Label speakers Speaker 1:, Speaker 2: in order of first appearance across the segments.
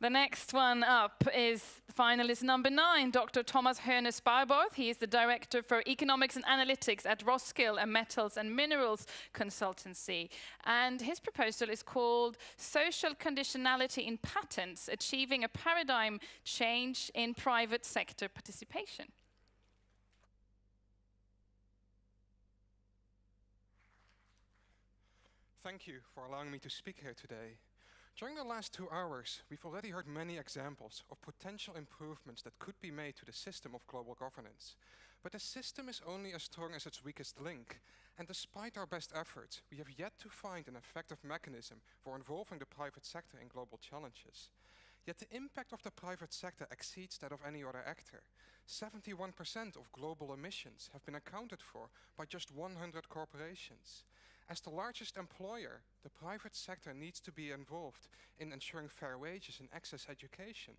Speaker 1: The next one up is finalist number 9, Dr. Thomas Höhne-Sparborth. He is the Director for Economics and Analytics at Roskill, a metals and minerals consultancy. And his proposal is called Social Conditionality in Patents, Achieving a Paradigm Change in Private Sector Participation.
Speaker 2: Thank you for allowing me to speak here today. During the last 2 hours, we've already heard many examples of potential improvements that could be made to the system of global governance. But the system is only as strong as its weakest link, and despite our best efforts, we have yet to find an effective mechanism for involving the private sector in global challenges. Yet the impact of the private sector exceeds that of any other actor. 71% of global emissions have been accounted for by just 100 corporations. As the largest employer, the private sector needs to be involved in ensuring fair wages and access education.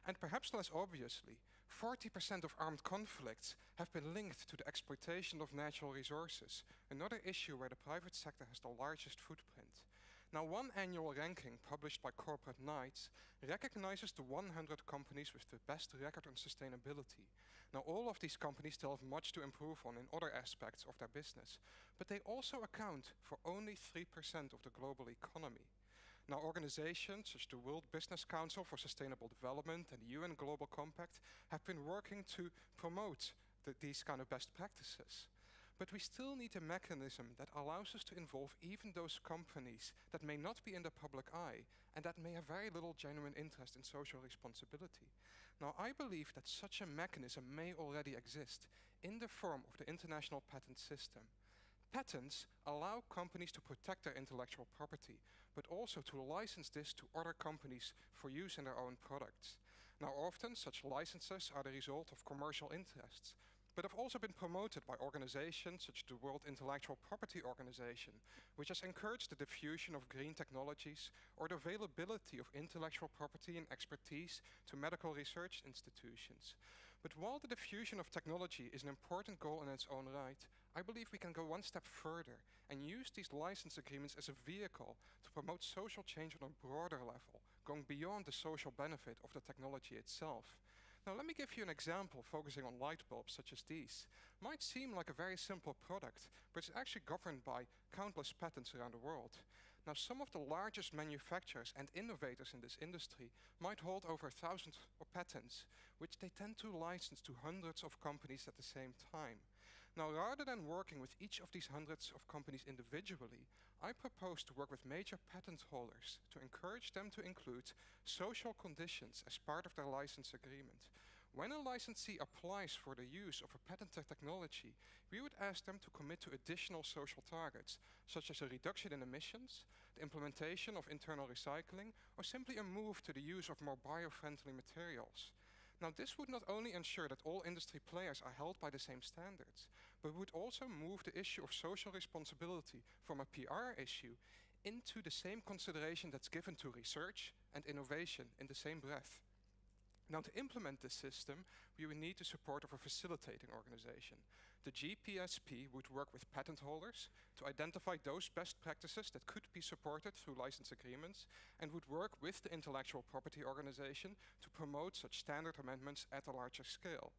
Speaker 2: And perhaps less obviously, 40% of armed conflicts have been linked to the exploitation of natural resources, another issue where the private sector has the largest footprint. Now, one annual ranking published by Corporate Knights recognizes the 100 companies with the best record on sustainability. Now, all of these companies still have much to improve on in other aspects of their business, but they also account for only 3% of the global economy. Now, organizations such as the World Business Council for Sustainable Development and the UN Global Compact have been working to promote these kind of best practices. But we still need a mechanism that allows us to involve even those companies that may not be in the public eye and that may have very little genuine interest in social responsibility. Now, I believe that such a mechanism may already exist in the form of the international patent system. Patents allow companies to protect their intellectual property, but also to license this to other companies for use in their own products. Now, often such licenses are the result of commercial interests, but have also been promoted by organizations such as the World Intellectual Property Organization, which has encouraged the diffusion of green technologies or the availability of intellectual property and expertise to medical research institutions. But while the diffusion of technology is an important goal in its own right, I believe we can go one step further and use these license agreements as a vehicle to promote social change on a broader level, going beyond the social benefit of the technology itself. Now, let me give you an example focusing on light bulbs such as these. Might seem like a very simple product, but it's actually governed by countless patents around the world. Now, some of the largest manufacturers and innovators in this industry might hold over 1,000 patents, which they tend to license to hundreds of companies at the same time. Now, rather than working with each of these hundreds of companies individually, I propose to work with major patent holders to encourage them to include social conditions as part of their license agreement. When a licensee applies for the use of a patented technology, we would ask them to commit to additional social targets, such as a reduction in emissions, the implementation of internal recycling, or simply a move to the use of more bio-friendly materials. Now, this would not only ensure that all industry players are held by the same standards, but would also move the issue of social responsibility from a PR issue into the same consideration that's given to research and innovation in the same breath. Now, to implement this system, we would need the support of a facilitating organization. The GPSP would work with patent holders to identify those best practices that could be supported through license agreements and would work with the intellectual property organization to promote such standard amendments at a larger scale.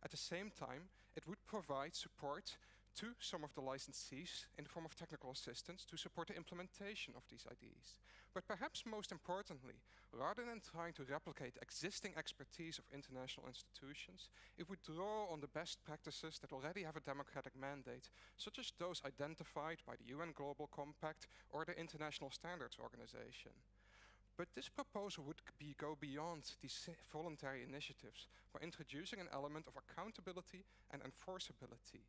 Speaker 2: At the same time, it would provide support to some of the licensees in the form of technical assistance to support the implementation of these ideas. But perhaps most importantly, rather than trying to replicate existing expertise of international institutions, it would draw on the best practices that already have a democratic mandate, such as those identified by the UN Global Compact or the International Standards Organization. But this proposal would go beyond these voluntary initiatives by introducing an element of accountability and enforceability.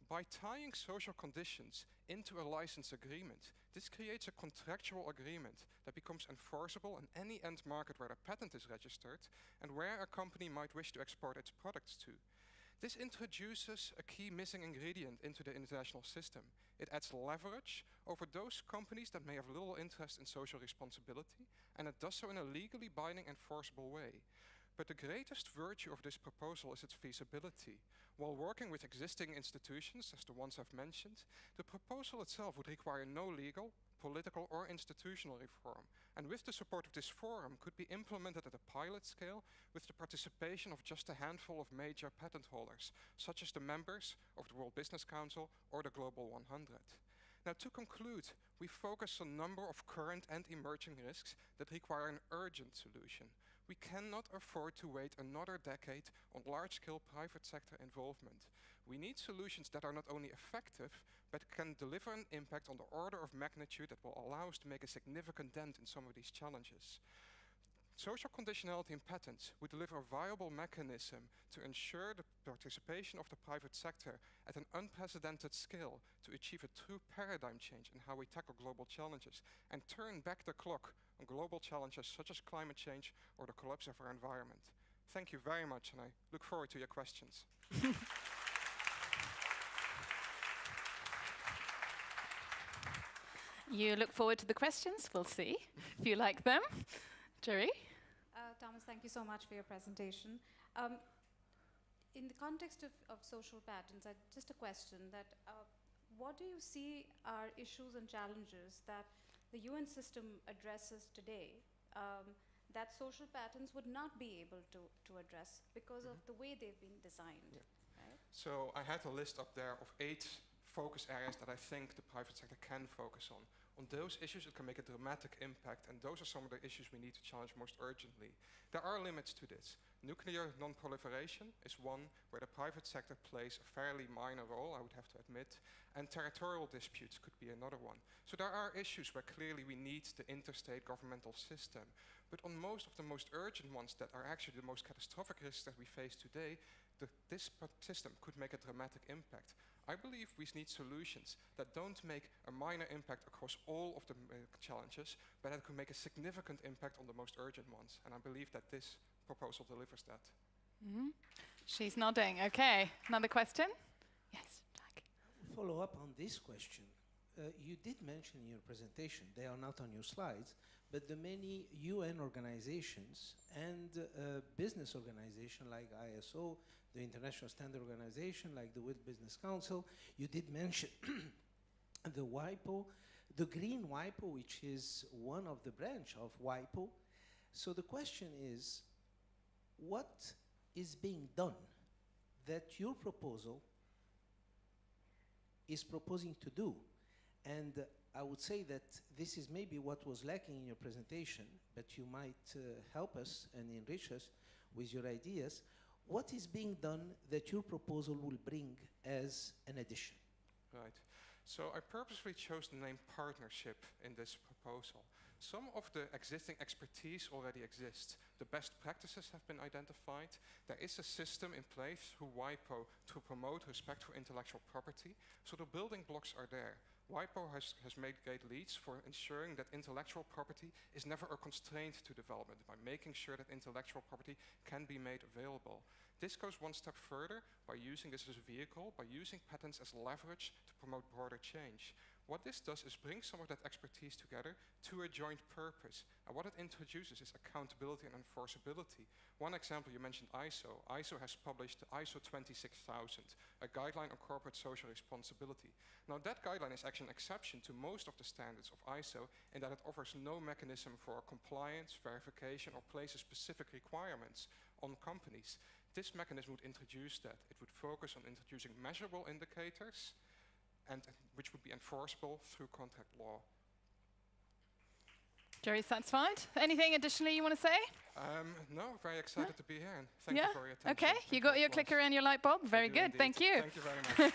Speaker 2: By tying social conditions into a license agreement, this creates a contractual agreement that becomes enforceable in any end market where a patent is registered and where a company might wish to export its products to. This introduces a key missing ingredient into the international system. It adds leverage over those companies that may have little interest in social responsibility, and it does so in a legally binding, enforceable way. But the greatest virtue of this proposal is its feasibility. While working with existing institutions, as the ones I've mentioned, the proposal itself would require no legal, political or institutional reform, and with the support of this forum could be implemented at a pilot scale with the participation of just a handful of major patent holders, such as the members of the World Business Council or the Global 100. Now, to conclude, we focus on a number of current and emerging risks that require an urgent solution. We cannot afford to wait another decade on large-scale private sector involvement. We need solutions that are not only effective, but can deliver an impact on the order of magnitude that will allow us to make a significant dent in some of these challenges. Social conditionality in patents would deliver a viable mechanism to ensure the participation of the private sector at an unprecedented scale to achieve a true paradigm change in how we tackle global challenges and turn back the clock on global challenges such as climate change or the collapse of our environment. Thank you very much, and I look forward to your questions.
Speaker 1: You look forward to the questions. We'll see if you like them. Jerry?
Speaker 3: Thomas, thank you so much for your presentation. In the context of social patents, just a question that what do you see are issues and challenges that the UN system addresses today that social patents would not be able to address because of the way they've been designed?
Speaker 2: Yeah.
Speaker 3: Right?
Speaker 2: So I had a list up there of 8 focus areas that I think the private sector can focus on. On those issues, it can make a dramatic impact, and those are some of the issues we need to challenge most urgently. There are limits to this. Nuclear non-proliferation is one where the private sector plays a fairly minor role, I would have to admit, and territorial disputes could be another one. So there are issues where clearly we need the interstate governmental system. But on most of the most urgent ones that are actually the most catastrophic risks that we face today, this system could make a dramatic impact. I believe we need solutions that don't make a minor impact across all of the challenges, but that could make a significant impact on the most urgent ones. And I believe that this proposal delivers that.
Speaker 1: Mm-hmm. She's nodding. Okay, another question? Yes, Jack.
Speaker 4: Follow up on this question. You did mention in your presentation, they are not on your slides, but the many UN organizations and business organizations like ISO, the International Standard Organization, like the World Business Council. You did mention the WIPO, the Green WIPO, which is one of the branch of WIPO. So the question is, what is being done that your proposal is proposing to do? And I would say that this is maybe what was lacking in your presentation, but you might help us and enrich us with your ideas. What is being done that your proposal will bring as an addition?
Speaker 2: Right. So I purposely chose the name partnership in this proposal. Some of the existing expertise already exists. The best practices have been identified. There is a system in place through WIPO to promote respect for intellectual property. So the building blocks are there. WIPO has made great leads for ensuring that intellectual property is never a constraint to development, by making sure that intellectual property can be made available. This goes one step further by using this as a vehicle, by using patents as leverage to promote broader change. What this does is bring some of that expertise together to a joint purpose. And what it introduces is accountability and enforceability. One example, you mentioned ISO. ISO has published the ISO 26000, a guideline on corporate social responsibility. Now that guideline is actually an exception to most of the standards of ISO in that it offers no mechanism for compliance, verification, or places specific requirements on companies. This mechanism would introduce that. It would focus on introducing measurable indicators, and which would be enforceable through contract law.
Speaker 1: Jerry, satisfied? Anything additionally you want to say?
Speaker 2: No, very excited to be here, and thank you for your attention.
Speaker 1: Okay, you got your clicker and your light bulb. Very good,
Speaker 2: indeed.
Speaker 1: thank you.
Speaker 2: Thank you very much.